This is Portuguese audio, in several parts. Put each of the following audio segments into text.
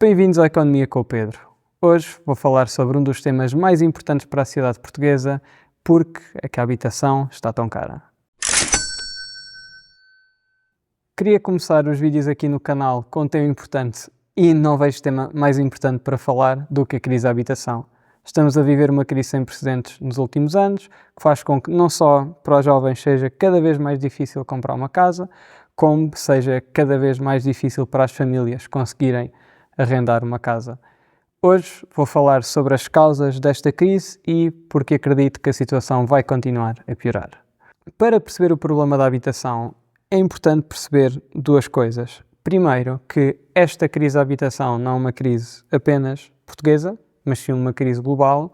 Bem-vindos à Economia com o Pedro. Hoje vou falar sobre um dos temas mais importantes para a sociedade portuguesa, porque é que a habitação está tão cara. Queria começar os vídeos aqui no canal com um tema importante e não vejo tema mais importante para falar do que a crise da habitação. Estamos a viver uma crise sem precedentes nos últimos anos, que faz com que não só para os jovens seja cada vez mais difícil comprar uma casa, como seja cada vez mais difícil para as famílias conseguirem arrendar uma casa. Hoje vou falar sobre as causas desta crise e porque acredito que a situação vai continuar a piorar. Para perceber o problema da habitação, é importante perceber duas coisas. Primeiro, que esta crise da habitação não é uma crise apenas portuguesa, mas sim uma crise global.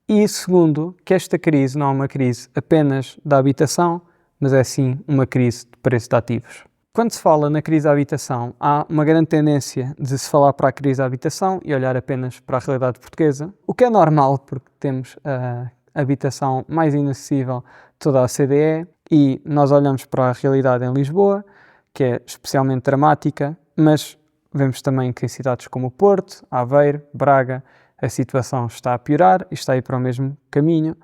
E segundo, que esta crise não é uma crise apenas da habitação, mas é sim uma crise de preço de ativos. Quando se fala na crise da habitação, há uma grande tendência de se falar para a crise da habitação e olhar apenas para a realidade portuguesa, o que é normal porque temos a habitação mais inacessível de toda a OCDE e nós olhamos para a realidade em Lisboa, que é especialmente dramática, mas vemos também que em cidades como o Porto, Aveiro, Braga, a situação está a piorar e está a ir para o mesmo caminho.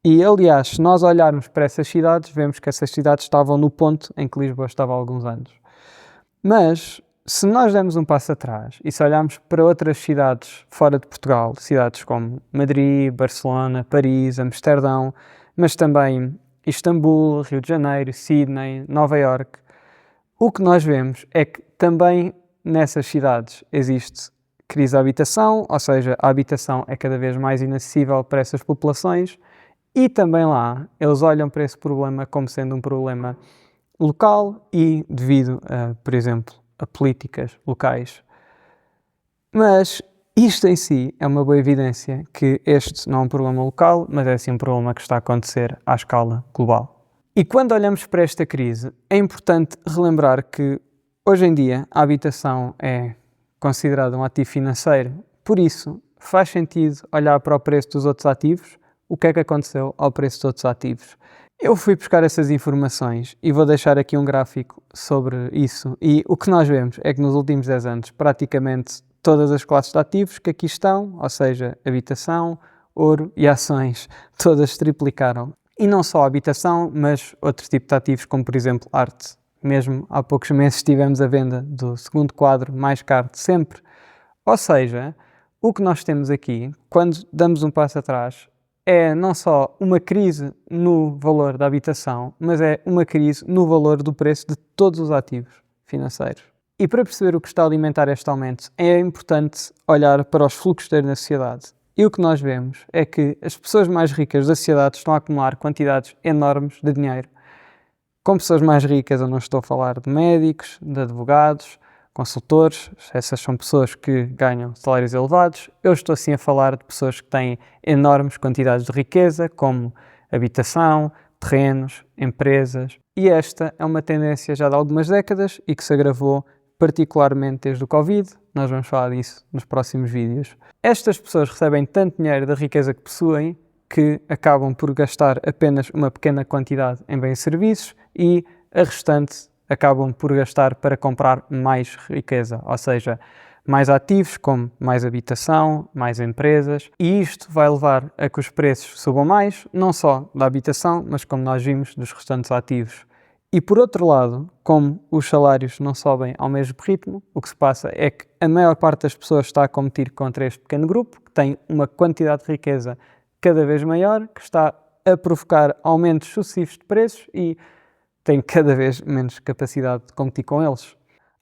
E, aliás, se nós olharmos para essas cidades, vemos que essas cidades estavam no ponto em que Lisboa estava há alguns anos. Mas, se nós dermos um passo atrás e se olharmos para outras cidades fora de Portugal, cidades como Madrid, Barcelona, Paris, Amsterdão, mas também Istambul, Rio de Janeiro, Sydney, Nova Iorque, o que nós vemos é que também nessas cidades existe crise da habitação, ou seja, a habitação é cada vez mais inacessível para essas populações. E também lá, eles olham para esse problema como sendo um problema local e devido, por exemplo, a políticas locais. Mas isto em si é uma boa evidência que este não é um problema local, mas é sim um problema que está a acontecer à escala global. E quando olhamos para esta crise, é importante relembrar que hoje em dia a habitação é considerada um ativo financeiro, por isso faz sentido olhar para o preço dos outros ativos. O que é que aconteceu ao preço de outros ativos? Eu fui buscar essas informações e vou deixar aqui um gráfico sobre isso. E o que nós vemos é que nos últimos 10 anos, praticamente todas as classes de ativos que aqui estão, ou seja, habitação, ouro e ações, todas triplicaram. E não só a habitação, mas outros tipos de ativos, como por exemplo arte. Mesmo há poucos meses tivemos a venda do segundo quadro mais caro de sempre. Ou seja, o que nós temos aqui, quando damos um passo atrás, é não só uma crise no valor da habitação, mas é uma crise no valor do preço de todos os ativos financeiros. E para perceber o que está a alimentar este aumento, é importante olhar para os fluxos na sociedade. E o que nós vemos é que as pessoas mais ricas da sociedade estão a acumular quantidades enormes de dinheiro. Com pessoas mais ricas, eu não estou a falar de médicos, de advogados, consultores, essas são pessoas que ganham salários elevados. Eu estou assim a falar de pessoas que têm enormes quantidades de riqueza, como habitação, terrenos, empresas. E esta é uma tendência já de algumas décadas e que se agravou particularmente desde o Covid. Nós vamos falar disso nos próximos vídeos. Estas pessoas recebem tanto dinheiro da riqueza que possuem que acabam por gastar apenas uma pequena quantidade em bens e serviços e a restante acabam por gastar para comprar mais riqueza, ou seja, mais ativos como mais habitação, mais empresas, e isto vai levar a que os preços subam mais, não só da habitação, mas como nós vimos, dos restantes ativos. E por outro lado, como os salários não sobem ao mesmo ritmo, o que se passa é que a maior parte das pessoas está a competir contra este pequeno grupo, que tem uma quantidade de riqueza cada vez maior, que está a provocar aumentos sucessivos de preços e tem cada vez menos capacidade de competir com eles.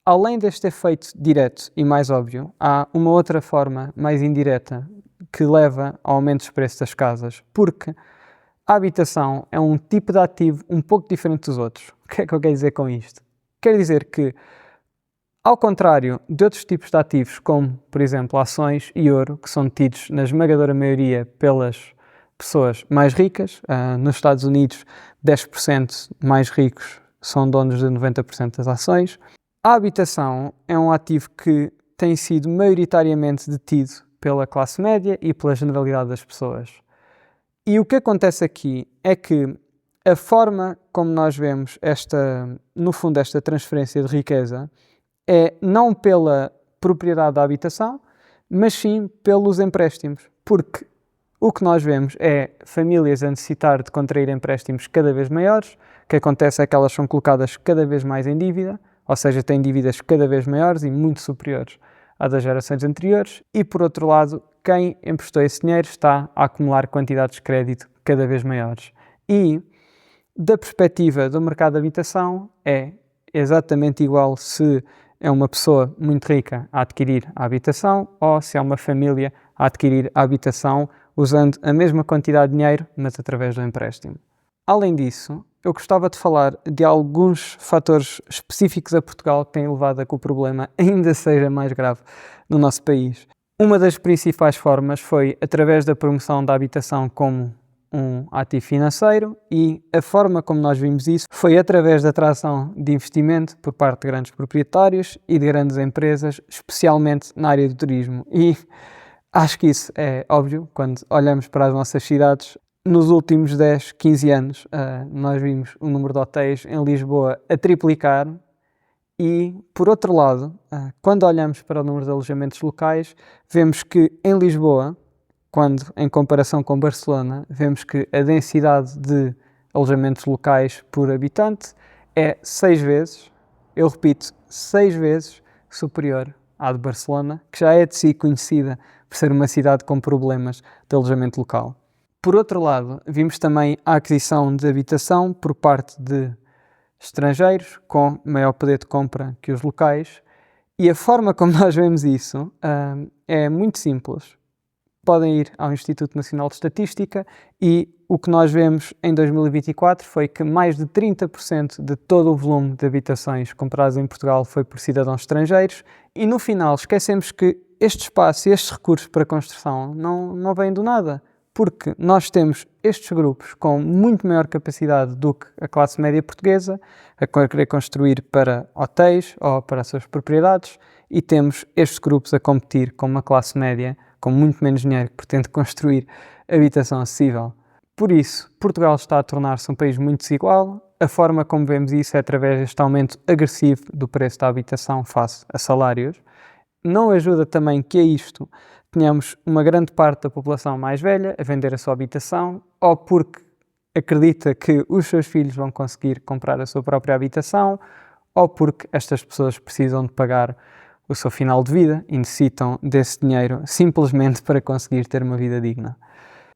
Além deste efeito direto e mais óbvio, há uma outra forma mais indireta que leva ao aumento dos preços das casas, porque a habitação é um tipo de ativo um pouco diferente dos outros. O que é que eu quero dizer com isto? Quero dizer que, ao contrário de outros tipos de ativos, como, por exemplo, ações e ouro, que são tidos na esmagadora maioria pelas pessoas mais ricas, nos Estados Unidos 10% mais ricos são donos de 90% das ações. A habitação é um ativo que tem sido maioritariamente detido pela classe média e pela generalidade das pessoas. E o que acontece aqui é que a forma como nós vemos no fundo, esta transferência de riqueza é não pela propriedade da habitação, mas sim pelos empréstimos, porque o que nós vemos é famílias a necessitar de contrair empréstimos cada vez maiores. O que acontece é que elas são colocadas cada vez mais em dívida, ou seja, têm dívidas cada vez maiores e muito superiores à das gerações anteriores. E, por outro lado, quem emprestou esse dinheiro está a acumular quantidades de crédito cada vez maiores. E, da perspectiva do mercado de habitação, é exatamente igual se é uma pessoa muito rica a adquirir a habitação ou se é uma família a adquirir a habitação usando a mesma quantidade de dinheiro, mas através do empréstimo. Além disso, eu gostava de falar de alguns fatores específicos a Portugal que têm levado a que o problema ainda seja mais grave no nosso país. Uma das principais formas foi através da promoção da habitação como um ativo financeiro, e a forma como nós vimos isso foi através da atração de investimento por parte de grandes proprietários e de grandes empresas, especialmente na área do turismo. E acho que isso é óbvio quando olhamos para as nossas cidades. Nos últimos 10, 15 anos, nós vimos o número de hotéis em Lisboa a triplicar e, por outro lado, quando olhamos para o número de alojamentos locais, vemos que em Lisboa, quando em comparação com Barcelona, vemos que a densidade de alojamentos locais por habitante é 6 vezes, eu repito, 6 vezes superior à de Barcelona, que já é de si conhecida por ser uma cidade com problemas de alojamento local. Por outro lado, vimos também a aquisição de habitação por parte de estrangeiros com maior poder de compra que os locais, e a forma como nós vemos isso é muito simples. Podem ir ao Instituto Nacional de Estatística e o que nós vemos em 2024 foi que mais de 30% de todo o volume de habitações compradas em Portugal foi por cidadãos estrangeiros, e no final esquecemos que este espaço e estes recursos para construção não vêm do nada, porque nós temos estes grupos com muito maior capacidade do que a classe média portuguesa a querer construir para hotéis ou para as suas propriedades, e temos estes grupos a competir com uma classe média com muito menos dinheiro que pretende construir habitação acessível. Por isso, Portugal está a tornar-se um país muito desigual. A forma como vemos isso é através deste aumento agressivo do preço da habitação face a salários. Não ajuda também que a isto tenhamos uma grande parte da população mais velha a vender a sua habitação, ou porque acredita que os seus filhos vão conseguir comprar a sua própria habitação, ou porque estas pessoas precisam de pagar o seu final de vida e necessitam desse dinheiro simplesmente para conseguir ter uma vida digna.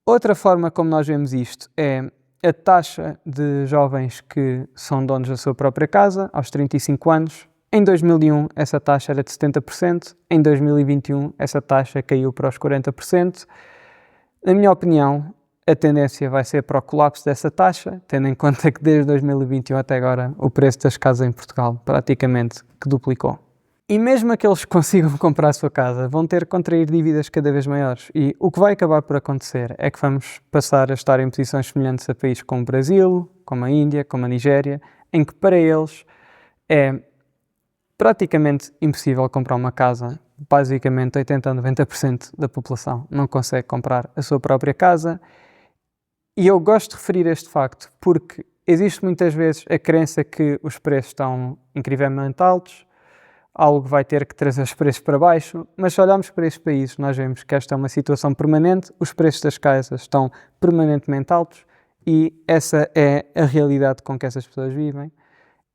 Outra forma como nós vemos isto é a taxa de jovens que são donos da sua própria casa aos 35 anos. Em 2001 essa taxa era de 70%, em 2021 essa taxa caiu para os 40%. Na minha opinião, a tendência vai ser para o colapso dessa taxa, tendo em conta que desde 2021 até agora o preço das casas em Portugal praticamente que duplicou. E mesmo aqueles que consigam comprar a sua casa vão ter que contrair dívidas cada vez maiores, e o que vai acabar por acontecer é que vamos passar a estar em posições semelhantes a países como o Brasil, como a Índia, como a Nigéria, em que para eles é praticamente impossível comprar uma casa. Basicamente 80 a 90% da população não consegue comprar a sua própria casa, e eu gosto de referir este facto porque existe muitas vezes a crença que os preços estão incrivelmente altos, algo vai ter que trazer os preços para baixo, mas se olharmos para estes países nós vemos que esta é uma situação permanente, os preços das casas estão permanentemente altos e essa é a realidade com que essas pessoas vivem.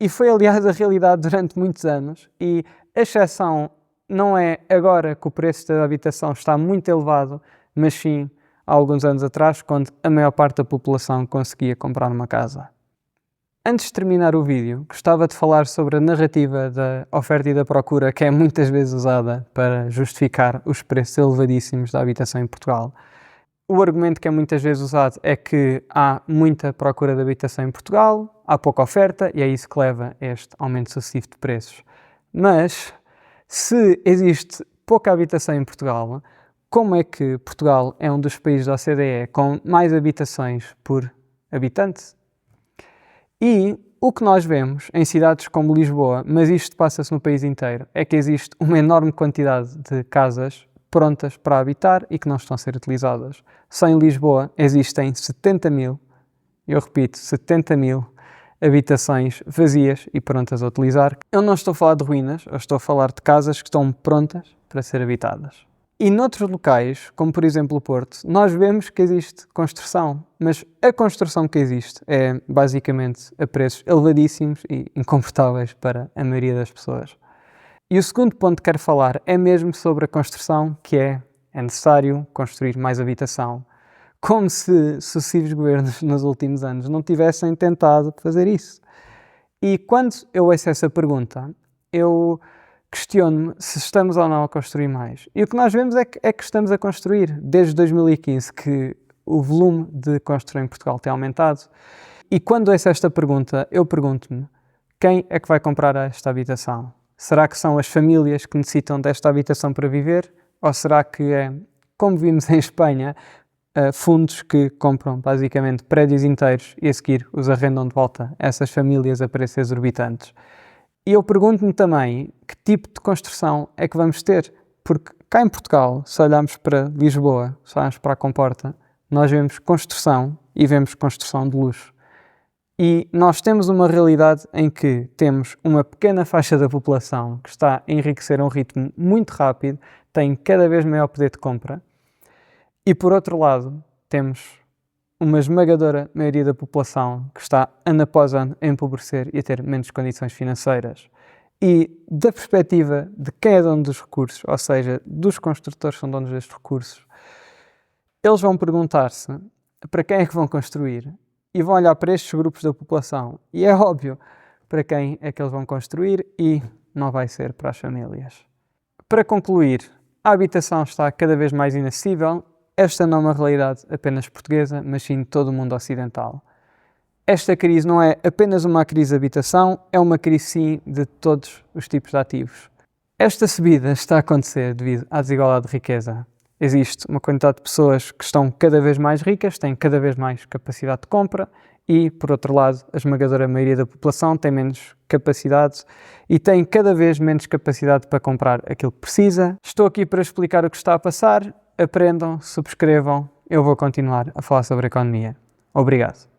E foi aliás a realidade durante muitos anos, e a exceção não é agora que o preço da habitação está muito elevado, mas sim há alguns anos atrás, quando a maior parte da população conseguia comprar uma casa. Antes de terminar o vídeo, gostava de falar sobre a narrativa da oferta e da procura, que é muitas vezes usada para justificar os preços elevadíssimos da habitação em Portugal. O argumento que é muitas vezes usado é que há muita procura de habitação em Portugal, há pouca oferta e é isso que leva a este aumento sucessivo de preços. Mas, se existe pouca habitação em Portugal, como é que Portugal é um dos países da OCDE com mais habitações por habitante? E o que nós vemos em cidades como Lisboa, mas isto passa-se no país inteiro, é que existe uma enorme quantidade de casas prontas para habitar e que não estão a ser utilizadas. Só em Lisboa existem 70 mil, eu repito, 70 mil habitações vazias e prontas a utilizar. Eu não estou a falar de ruínas, eu estou a falar de casas que estão prontas para ser habitadas. E noutros locais, como por exemplo o Porto, nós vemos que existe construção, mas a construção que existe é basicamente a preços elevadíssimos e incomportáveis para a maioria das pessoas. E o segundo ponto que quero falar é mesmo sobre a construção, que é necessário construir mais habitação. Como se sucessivos governos nos últimos anos não tivessem tentado fazer isso. E quando eu ouço essa pergunta, eu questiono-me se estamos ou não a construir mais. E o que nós vemos é que estamos a construir. Desde 2015 que o volume de construção em Portugal tem aumentado. E quando ouço esta pergunta, eu pergunto-me: quem é que vai comprar esta habitação? Será que são as famílias que necessitam desta habitação para viver? Ou será que é, como vimos em Espanha, fundos que compram basicamente prédios inteiros e a seguir os arrendam de volta a essas famílias a preços exorbitantes? E eu pergunto-me também que tipo de construção é que vamos ter, porque cá em Portugal, se olharmos para Lisboa, se olharmos para a Comporta, nós vemos construção e vemos construção de luxo. E nós temos uma realidade em que temos uma pequena faixa da população que está a enriquecer a um ritmo muito rápido, tem cada vez maior poder de compra, e por outro lado temos uma esmagadora maioria da população que está ano após ano a empobrecer e a ter menos condições financeiras. E da perspectiva de quem é dono dos recursos, ou seja, dos construtores que são donos destes recursos, eles vão perguntar-se para quem é que vão construir e vão olhar para estes grupos da população. E é óbvio para quem é que eles vão construir e não vai ser para as famílias. Para concluir, a habitação está cada vez mais inacessível. Esta não é uma realidade apenas portuguesa, mas sim de todo o mundo ocidental. Esta crise não é apenas uma crise de habitação, é uma crise sim de todos os tipos de ativos. Esta subida está a acontecer devido à desigualdade de riqueza. Existe uma quantidade de pessoas que estão cada vez mais ricas, têm cada vez mais capacidade de compra e, por outro lado, a esmagadora maioria da população tem menos capacidade e tem cada vez menos capacidade para comprar aquilo que precisa. Estou aqui para explicar o que está a passar. Aprendam, subscrevam, eu vou continuar a falar sobre economia. Obrigado.